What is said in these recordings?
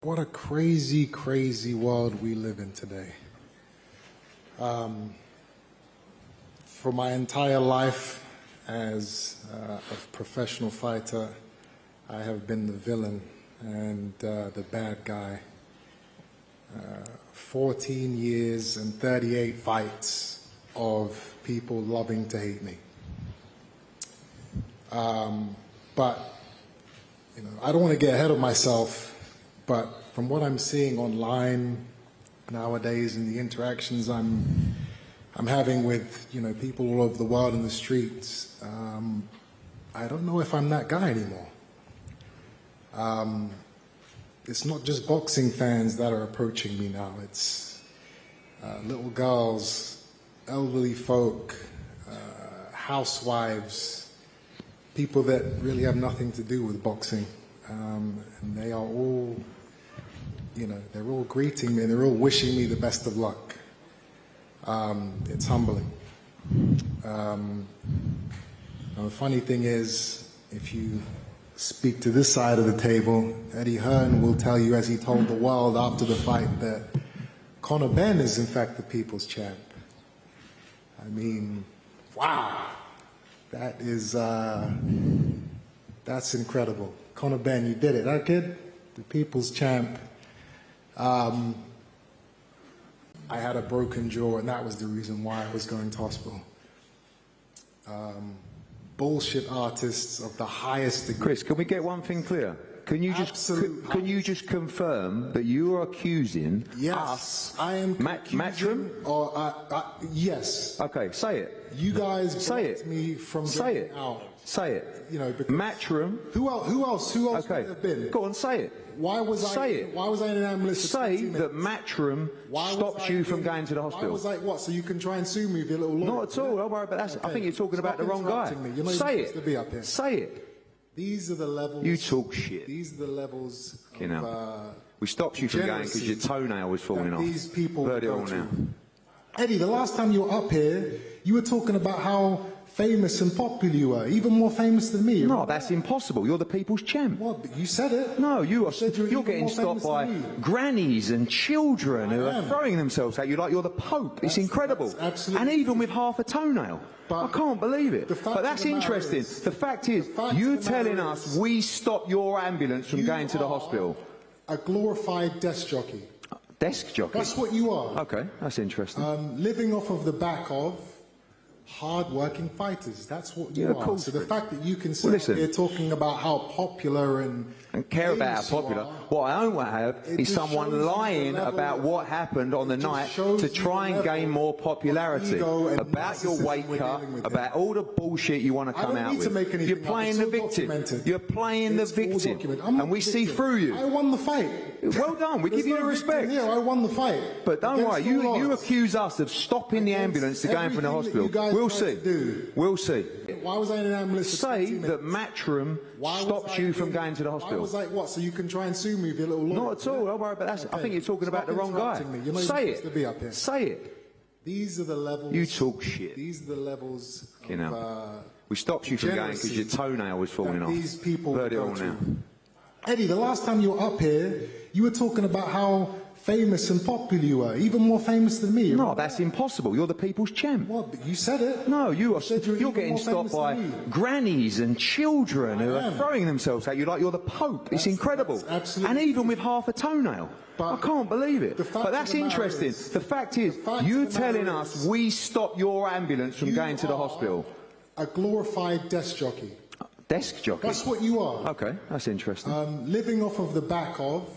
What a crazy, crazy world we live in today. For my entire life as a professional fighter, I have been the villain and the bad guy. 14 years and 38 fights of people loving to hate me. But, you know, I don't want to get ahead of myself, but from what I'm seeing online nowadays and the interactions I'm having with, you know, people all over the world in the streets, I don't know if I'm that guy anymore. It's not just boxing fans that are approaching me now. It's little girls, elderly folk, housewives, people that really have nothing to do with boxing. And they are all, you know, they're all greeting me and they're all wishing me the best of luck. It's humbling. Now the funny thing is, if you speak to this side of the table, Eddie Hearn will tell you, as he told the world after the fight, that Conor Benn is in fact the people's champ. I mean, wow, that is, that's incredible. Conor Benn, you did it, huh, kid? The people's champ. I had a broken jaw, and that was the reason why I was going to hospital. Bullshit artists of the highest degree. Chris, can we get one thing clear? Can you just confirm that you are accusing us? I am Matchroom? Or yes. Okay, say it. You guys blocked me from getting out. Say it. You know, Matchroom. Who else Okay. would it have been? Go on, say it. Why was Say it. Why was I in an ambulance? Say that Matchroom stops you from going to the hospital. Why was I what? So you can try and sue me with your little lawyer? Not at all. Don't worry about that. Okay. I think you're talking about the wrong guy. Say it. To be up here. Say it. These are the levels. You talk shit. These are the levels. You know. We stopped you from going because your toenail was falling off. These people heard it all now. Eddie, the last time you were up here, you were talking about how famous and popular you were, even more famous than me. No, that's impossible. You're the people's champ. What? But you said it. No, you're getting stopped by grannies and children who are throwing themselves at you like you're the Pope. It's incredible. And even with half a toenail. I can't believe it. But that's interesting. The fact is, you're telling us we stop your ambulance from going to the hospital. A glorified desk jockey. Desk jockey? That's what you are. Okay, that's interesting. Living off of the back of hard-working fighters. That's what you are. So the fact that you can sit here talking about how popular and care about how popular. What I don't want to have is someone lying about what happened on the night to try and gain more popularity. About your weight cut, about all the bullshit you want to come out with. You're playing the victim. You're playing the victim. And we see through you. I won the fight. Well done. We give you the respect. Yeah, I won the fight. But don't worry. You accuse us of stopping the ambulance to going from the hospital. We'll see. We'll see. Why was I in an ambulance? Say that Matchroom stops you from going to the hospital. Why was I what? So you can try and sue me with your little lawyer? Not at all. Don't worry about that. I think you're talking about the wrong guy. Say it. To be up here. Say it. These are the levels. You talk shit. These are the levels. You know. We stopped you from going because your toenail was falling off. These people heard it all now. Eddie, the last time you were up here, you were talking about how famous and popular you were, even more famous than me. No, that's impossible. You're the people's champ. What? But you said it. No, you're getting stopped by grannies and children who are throwing themselves at you like you're the Pope. It's incredible. And even with half a toenail. I can't believe it. But that's interesting. The fact is, you're telling us we stop your ambulance from going to the hospital. A glorified desk jockey. Desk jockey? That's what you are. Okay, that's interesting. Living off of the back of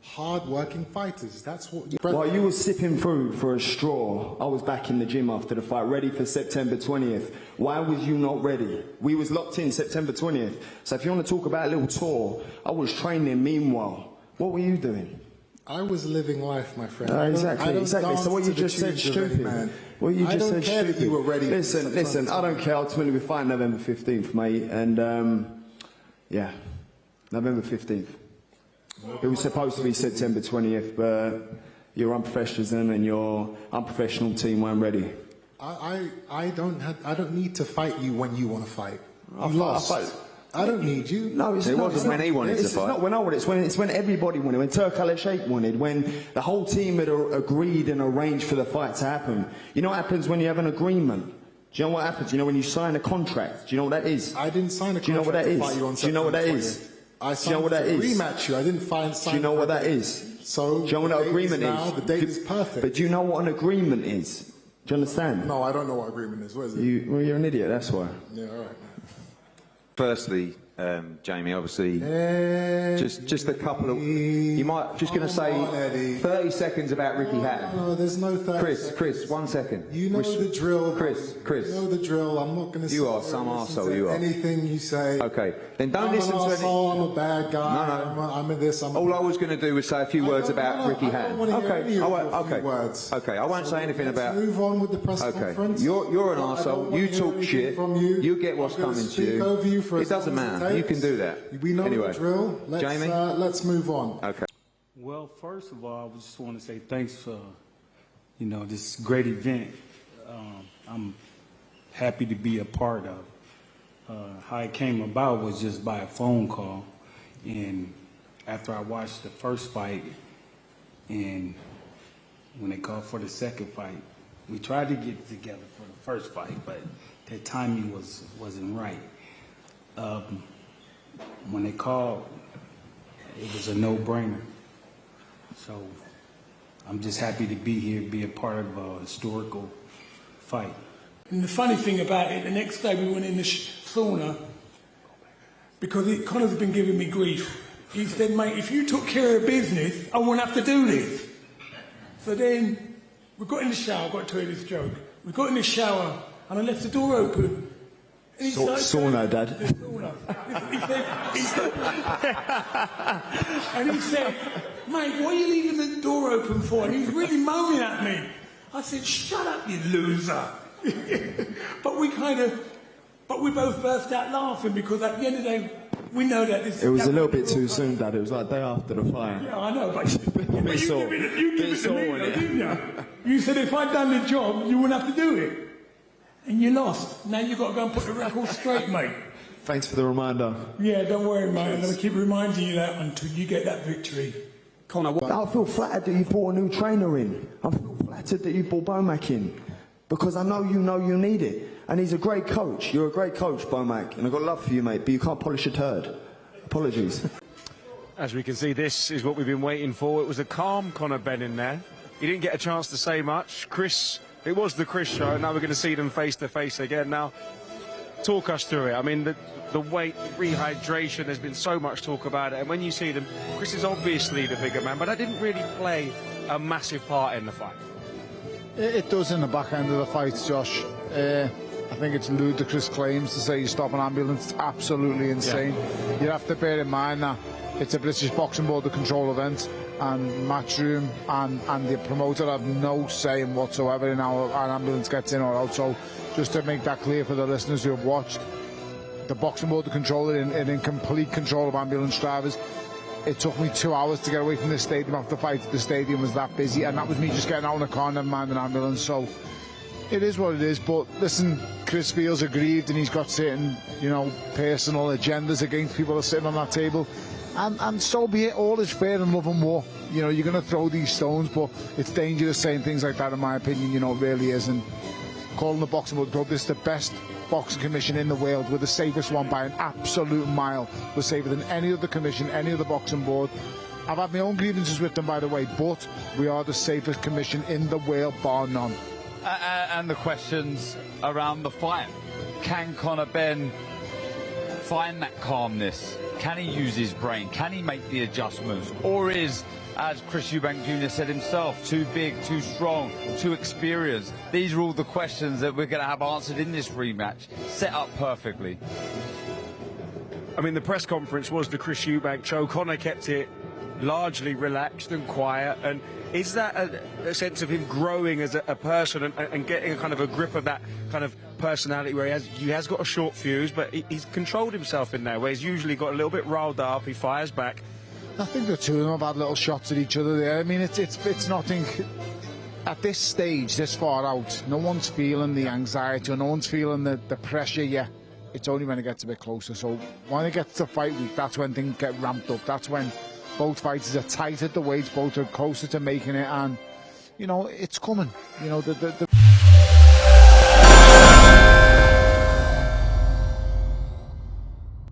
hard-working fighters. That's what you... While you were sipping through for a straw, I was back in the gym after the fight, ready for September 20th. Why was you not ready? We was locked in September 20th. So if you want to talk about a little tour, I was training meanwhile. What were you doing? I was living life, my friend. Exactly. So what you just said, stupid. What you just said, stupid. That you were ready. Listen, I don't care. Ultimately, we fight November 15th, mate. And, yeah, November 15th. It was supposed to be September 20th, but your unprofessionalism and your unprofessional team weren't ready. I don't need to fight you when you want to fight. You lost. I don't need you. No, it wasn't when he wanted to fight. It's not when I wanted. It's when everybody wanted. When Turk Al-Sheikh wanted. When the whole team had agreed and arranged for the fight to happen. You know what happens when you have an agreement? Do you know what happens? You know when you sign a contract. Do you know what that is? I didn't sign a contract. Do you know what that is? To fight you on Do you know what that is? I signed to rematch you. I didn't sign. Do you know what that is? So do you know what an agreement is? The date is perfect. But do you know what an agreement is? Do you understand? No, I don't know what agreement is. What is it? Well, you're an idiot. That's why. Yeah, all right. Firstly, Jamie, obviously, just a couple of. You might just going to say 30 seconds about Ricky Hatton. No, there's no 30 Chris, 1 second. You know the drill. Chris. You know the drill. I'm not going to say. You are some arsehole, you are. Anything you say. Okay, then don't listen to anything. I'm a bad guy. No. I'm in this. All I was going to do was say a few words about Ricky Hatton. Okay, Okay, I won't say anything about. Move on with the press conference. You're an arsehole. You talk shit. You get what's coming to you. It doesn't matter. You can do that. We know anyway, the drill. Jamie? Let's move on. Okay. Well, first of all, I just want to say thanks for, this great event. I'm happy to be a part of. How it came about was just by a phone call, and after I watched the first fight, and when they called for the second fight, we tried to get together for the first fight, but the timing wasn't right. When they called, it was a no-brainer. So I'm just happy to be here, be a part of a historical fight. And the funny thing about it, the next day we went in the sauna because Conor's been giving me grief. He said, mate, if you took care of business, I wouldn't have to do this. So then we got in the shower, I've got to tell you this joke. We got in the shower and I left the door open. Sauna, Dad. And he said, mate, why are you leaving the door open for? And he's really moaning at me. I said, shut up, you loser. But we both burst out laughing because at the end of the day, we know that this. It was a little bit too soon, Dad. It was like day after the fight. Yeah, I know, but you give it to me, didn't you? You said if I'd done the job, you wouldn't have to do it. And you lost. Now you've got to go and put the record straight, mate. Thanks for the reminder. Yeah, don't worry, mate. I'm going to keep reminding you that until you get that victory. Conor, I feel flattered that you brought a new trainer in. I feel flattered that you brought Bomac in. Because I know you need it. And he's a great coach. You're a great coach, Bomac. And I've got love for you, mate. But you can't polish a turd. Apologies. As we can see, this is what we've been waiting for. It was a calm Conor Benn in there. He didn't get a chance to say much. Chris, it was the Chris show. Now we're going to see them face to face again. Now, talk us through it. I mean, the weight, rehydration, there's been so much talk about it. And when you see them, Chris is obviously the bigger man, but that didn't really play a massive part in the fight. It does in the back end of the fight, Josh. I think it's ludicrous claims to say you stop an ambulance. It's absolutely insane. Yeah. You have to bear in mind that it's a British Boxing Board control event, and Matchroom and the promoter have no say in whatsoever in how an ambulance gets in or out. So just to make that clear for the listeners who have watched, the Boxing Board controller in complete control of ambulance drivers. It took me 2 hours to get away from the stadium after the fight. The stadium was that busy, and that was me just getting out in the car, never mind an ambulance. So it is what it is. But listen, Chris feels aggrieved, and he's got certain, personal agendas against people that are sitting on that table. And so be it. All is fair in love and war. You're going to throw these stones, but it's dangerous saying things like that, in my opinion. It really is. And calling the Boxing Board Club, this is the best boxing commission in the world. We're the safest one by an absolute mile. We're safer than any other commission, any other boxing board. I've had my own grievances with them, by the way, but we are the safest commission in the world, bar none. And the questions around the fight. Can Conor Benn find that calmness? Can he use his brain? Can he make the adjustments? Or is, as Chris Eubank Jr said himself, too big, too strong, too experienced? These are all the questions that we're going to have answered in this rematch, set up perfectly. I mean, the press conference was the Chris Eubank show. Conor kept it largely relaxed and quiet. And is that a sense of him growing as a person and getting a kind of a grip of that kind of personality where he has got a short fuse, but he's controlled himself in there, where he's usually got a little bit riled up, he fires back? I think the two of them have had little shots at each other there. I mean, it's nothing. At this stage, this far out, no one's feeling the anxiety or no one's feeling the pressure yet. it's only when it gets a bit closer. So when it gets to fight week, that's when things get ramped up. That's when both fighters are tight at the weights, both are closer to making it, and you know, it's coming. You know, the